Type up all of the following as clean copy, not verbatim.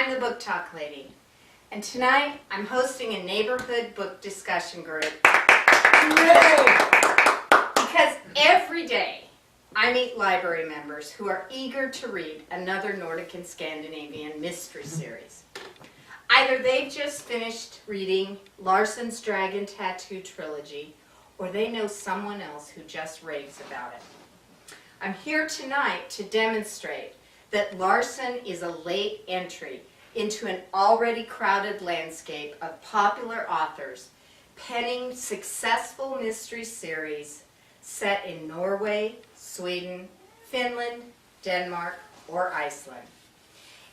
I'm the Book Talk Lady, and tonight I'm hosting a neighborhood book discussion group. Yay! Because every day I meet library members who are eager to read another Nordic and Scandinavian mystery series. Either they've just finished reading Larsen's Dragon Tattoo trilogy, or they know someone else who just raves about it. I'm here tonight to demonstrate that Larsen is a late entry into an already crowded landscape of popular authors penning successful mystery series set in Norway, Sweden, Finland, Denmark, or Iceland.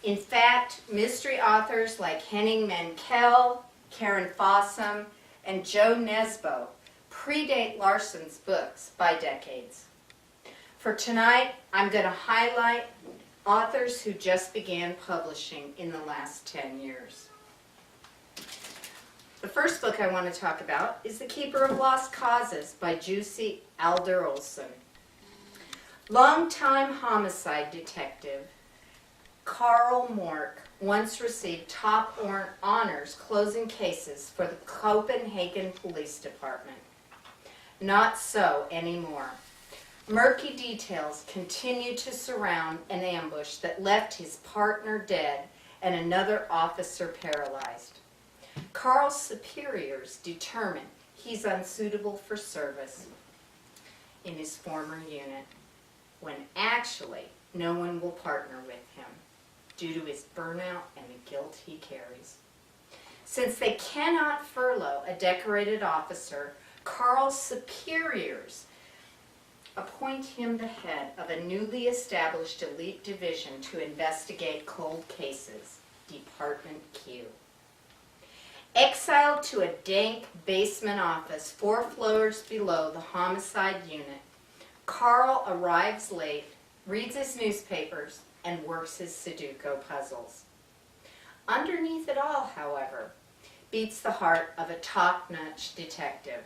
In fact, mystery authors like Henning Mankell, Karen Fossum, and Joe Nesbo predate Larsen's books by decades. For tonight, I'm going to highlight authors who just began publishing in the last 10 years. The first book I want to talk about is The Keeper of Lost Causes by Jussi Adler-Olsen. Longtime homicide detective Carl Mork once received top honors closing cases for the Copenhagen Police Department. Not so anymore. Murky details continue to surround an ambush that left his partner dead and another officer paralyzed. Carl's superiors determine he's unsuitable for service in his former unit, when actually no one will partner with him due to his burnout and the guilt he carries. Since they cannot furlough a decorated officer, Carl's superiors appoint him the head of a newly established elite division to investigate cold cases, Department Q. Exiled to a dank basement office 4 floors below the homicide unit, Carl arrives late, reads his newspapers, and works his Sudoku puzzles. Underneath it all, however, beats the heart of a top-notch detective.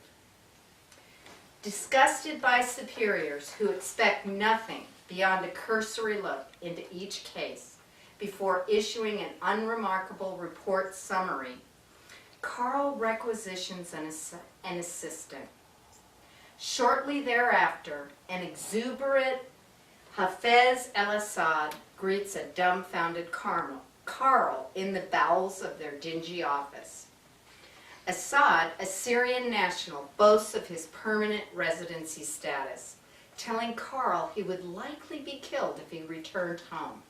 Disgusted by superiors who expect nothing beyond a cursory look into each case before issuing an unremarkable report summary, Carl requisitions an assistant. Shortly thereafter, an exuberant Hafez el-Assad greets a dumbfounded Carl in the bowels of their dingy office. Assad, a Syrian national, boasts of his permanent residency status, telling Carl he would likely be killed if he returned home.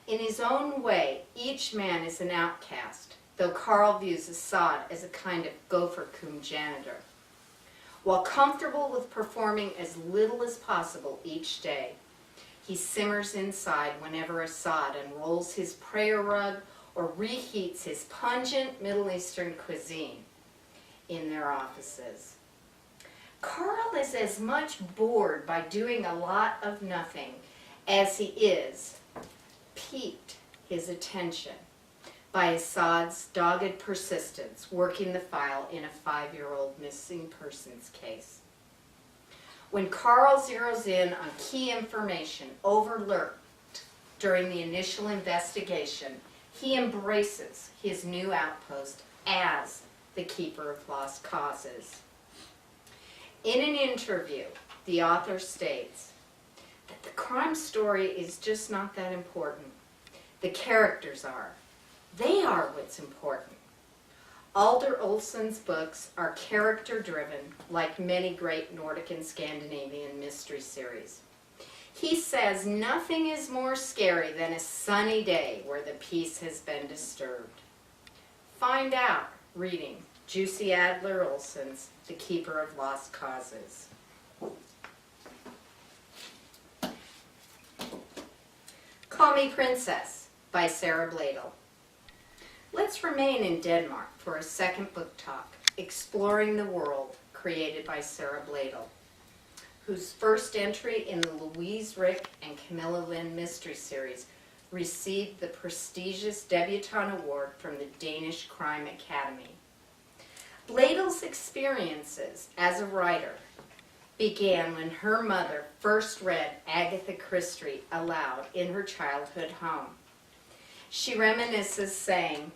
In his own way, each man is an outcast, though Carl views Assad as a kind of gopher coon janitor. While comfortable with performing as little as possible each day, he simmers inside whenever Assad unrolls his prayer rug or reheats his pungent Middle Eastern cuisine in their offices. Carl is as much bored by doing a lot of nothing as he is piqued his attention by Assad's dogged persistence working the file in a 5-year-old missing persons case. When Carl zeroes in on key information overlooked during the initial investigation, he embraces his new outpost as the Keeper of Lost Causes. In an interview, the author states that the crime story is just not that important. The characters are. They are what's important. Adler-Olsen's books are character-driven, like many great Nordic and Scandinavian mystery series. He says nothing is more scary than a sunny day where the peace has been disturbed. Find out reading Jussi Adler-Olsen's The Keeper of Lost Causes. Call Me Princess by Sara Blaedel. Let's remain in Denmark for a second book talk, Exploring the World, created by Sara Blaedel, whose first entry in the Louise Rick and Camilla Lene mystery series received the prestigious Debutante Award from the Danish Crime Academy. Blaedel's experiences as a writer began when her mother first read Agatha Christie aloud in her childhood home. She reminisces, saying,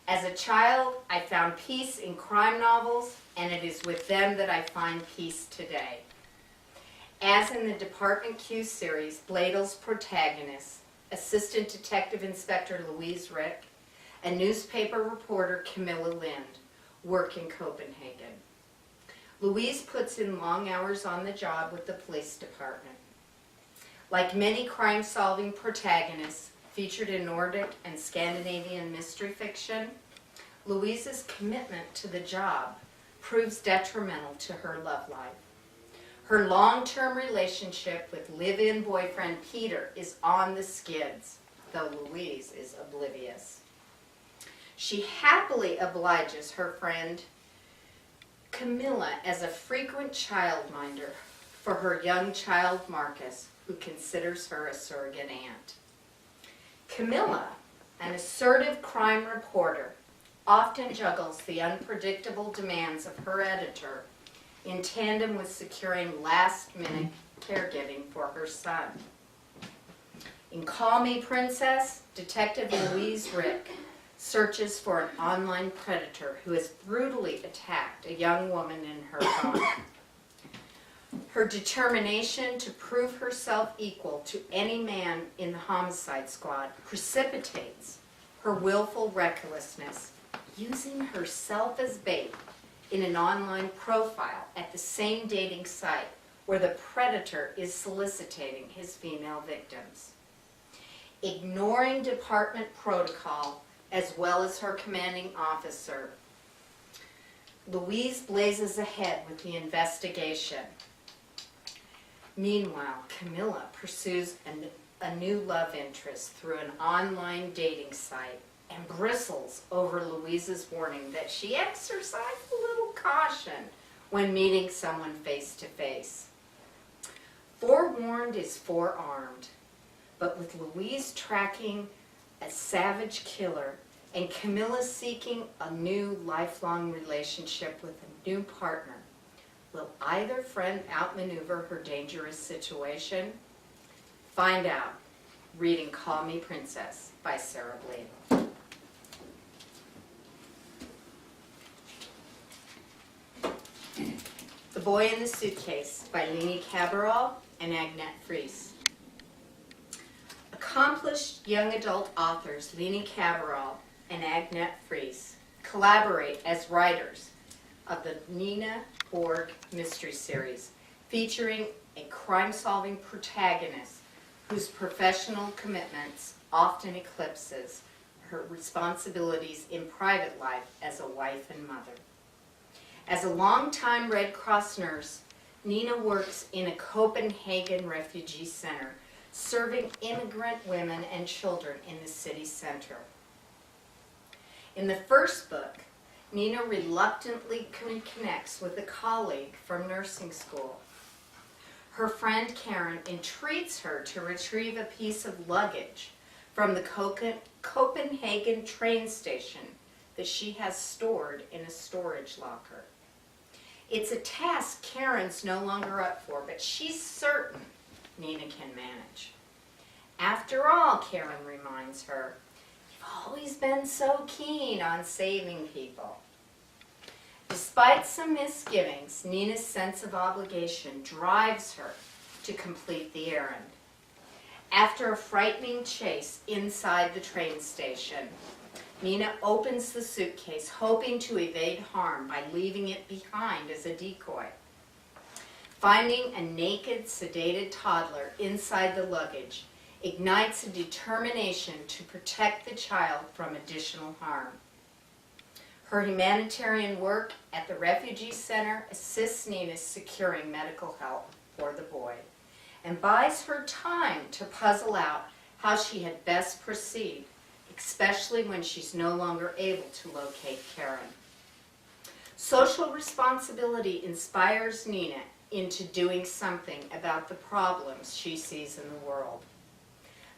"As a child, I found peace in crime novels, and it is with them that I find peace today." As in the Department Q series, Blaedel's protagonist, Assistant Detective Inspector Louise Rick, and newspaper reporter Camilla Lind, work in Copenhagen. Louise puts in long hours on the job with the police department. Like many crime-solving protagonists featured in Nordic and Scandinavian mystery fiction, Louise's commitment to the job proves detrimental to her love life. Her long-term relationship with live-in boyfriend Peter is on the skids, though Louise is oblivious. She happily obliges her friend Camilla as a frequent childminder for her young child Marcus, who considers her a surrogate aunt. Camilla, an assertive crime reporter, often juggles the unpredictable demands of her editor in tandem with securing last-minute caregiving for her son. In Call Me Princess, Detective Louise Rick searches for an online predator who has brutally attacked a young woman in her home. Her determination to prove herself equal to any man in the homicide squad precipitates her willful recklessness, using herself as bait in an online profile at the same dating site where the predator is soliciting his female victims. Ignoring department protocol as well as her commanding officer, Louise blazes ahead with the investigation. Meanwhile, Camilla pursues a new love interest through an online dating site and bristles over Louise's warning that she exercise a little caution when meeting someone face to face. Forewarned is forearmed, but with Louise tracking a savage killer and Camilla seeking a new lifelong relationship with a new partner, will either friend outmaneuver her dangerous situation? Find out, reading Call Me Princess by Sara Blaedel. The Boy in the Suitcase by Lene Kaaberbol and Agnete Friis. Accomplished young adult authors Lene Kaaberbol and Agnete Friis collaborate as writers of the Nina Borg mystery series, featuring a crime-solving protagonist whose professional commitments often eclipses her responsibilities in private life as a wife and mother. As a longtime Red Cross nurse, Nina works in a Copenhagen refugee center, serving immigrant women and children in the city center. In the first book, Nina reluctantly reconnects with a colleague from nursing school. Her friend Karen entreats her to retrieve a piece of luggage from the Copenhagen train station that she has stored in a storage locker. It's a task Karen's no longer up for, but she's certain Nina can manage. After all, Karen reminds her, "You've always been so keen on saving people." Despite some misgivings, Nina's sense of obligation drives her to complete the errand. After a frightening chase inside the train station, Nina opens the suitcase, hoping to evade harm by leaving it behind as a decoy. Finding a naked, sedated toddler inside the luggage ignites a determination to protect the child from additional harm. Her humanitarian work at the refugee center assists Nina securing medical help for the boy and buys her time to puzzle out how she had best proceed, especially when she's no longer able to locate Karen. Social responsibility inspires Nina into doing something about the problems she sees in the world.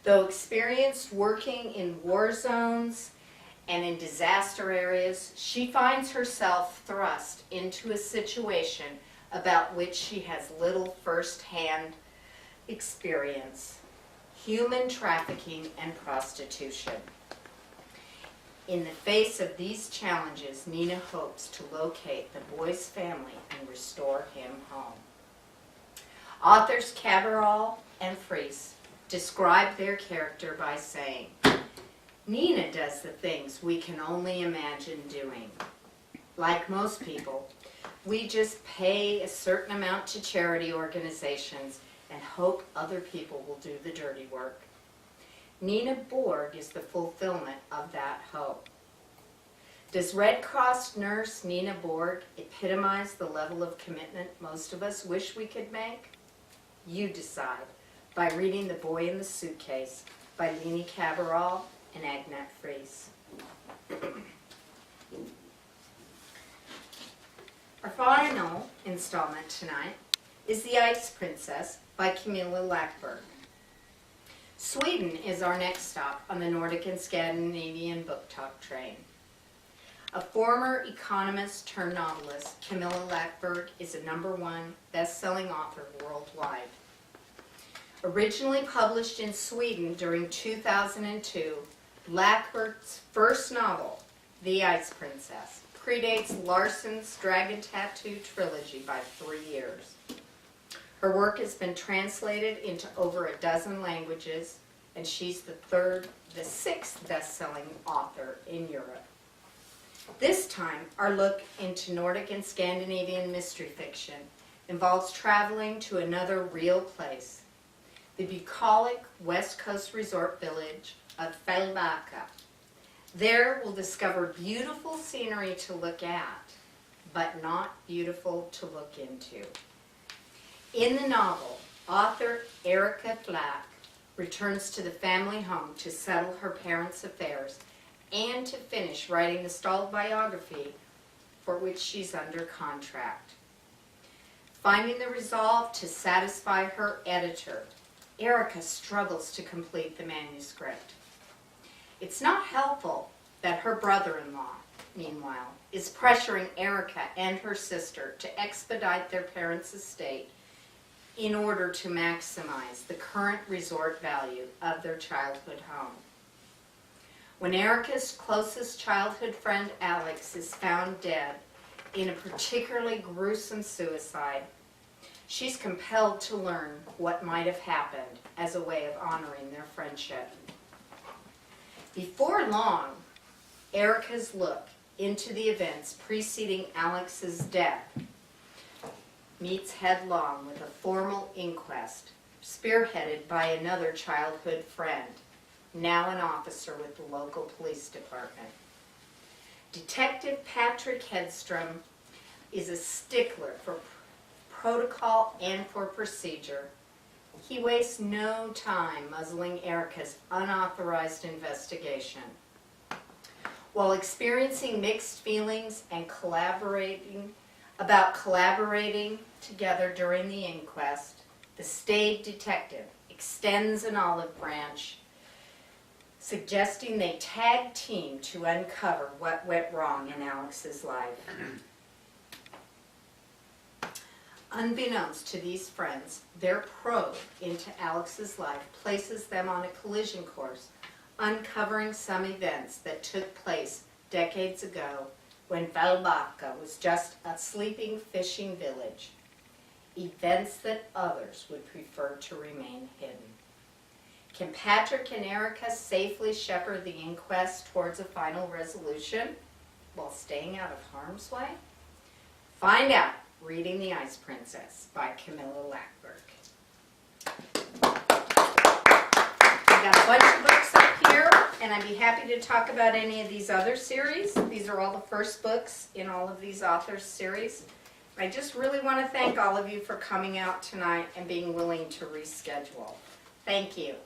Though experienced working in war zones and in disaster areas, she finds herself thrust into a situation about which she has little first-hand experience: human trafficking and prostitution. In the face of these challenges, Nina hopes to locate the boy's family and restore him home. Authors Kaaberbol and Friis describe their character by saying, Nina does the things we can only imagine doing. Like most people, we just pay a certain amount to charity organizations and hope other people will do the dirty work. Nina Borg is the fulfillment of that hope. Does Red Cross nurse Nina Borg epitomize the level of commitment most of us wish we could make? You decide by reading The Boy in the Suitcase by Lene Kaaberbol and Agnete Friis. Our final installment tonight is The Ice Princess by Camilla Lackberg. Sweden is our next stop on the Nordic and Scandinavian book talk train. A former economist turned novelist, Camilla Lackberg is a #1 best-selling author worldwide. Originally published in Sweden during 2002, Lackberg's first novel, The Ice Princess, predates Larsen's Dragon Tattoo trilogy by 3 years. Her work has been translated into over a dozen languages, and she's the 6th best-selling author in Europe. This time, our look into Nordic and Scandinavian mystery fiction involves traveling to another real place, the bucolic West Coast resort village of Fjällbacka. There we'll discover beautiful scenery to look at, but not beautiful to look into. In the novel, author Erika Flack returns to the family home to settle her parents' affairs and to finish writing the stalled biography for which she's under contract. Finding the resolve to satisfy her editor, Erika struggles to complete the manuscript. It's not helpful that her brother-in-law, meanwhile, is pressuring Erika and her sister to expedite their parents' estate in order to maximize the current resort value of their childhood home. When Erika's closest childhood friend Alex is found dead in a particularly gruesome suicide, she's compelled to learn what might have happened as a way of honoring their friendship. Before long, Erika's look into the events preceding Alex's death meets headlong with a formal inquest spearheaded by another childhood friend, now an officer with the local police department. Detective Patrick Hedstrom is a stickler for protocol and for procedure. He wastes no time muzzling Erika's unauthorized investigation. While experiencing mixed feelings and collaborating together during the inquest, the staid detective extends an olive branch, suggesting they tag team to uncover what went wrong in Alex's life. Unbeknownst to these friends, their probe into Alex's life places them on a collision course, uncovering some events that took place decades ago when Fjällbacka was just a sleeping fishing village. Events that others would prefer to remain hidden. Can Patrick and Erika safely shepherd the inquest towards a final resolution while staying out of harm's way? Find out reading The Ice Princess by Camilla Lackberg. I've got a bunch of books up here, and I'd be happy to talk about any of these other series. These are all the first books in all of these authors' series. I just really want to thank all of you for coming out tonight and being willing to reschedule. Thank you.